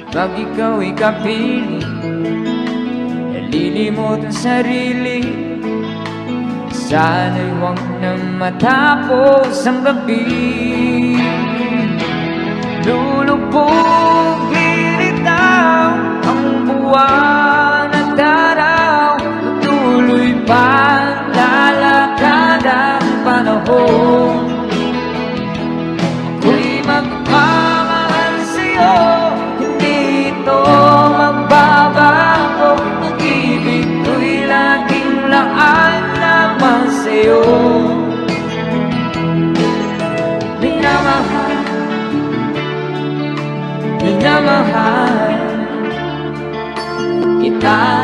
Pag ikaw'y kapili, nalilimot ang sarili. Sana'y huwag na matapos ang gabi. Lulubog, lilitaw ang buwan at araw. Tuloy pa lalakad ang panahon. Ako'y magmamahal sa'yo, hindi ito magbabago. Pag-ibig ko'y laging laan naman sa'yo. Minamahal, minamahal kita.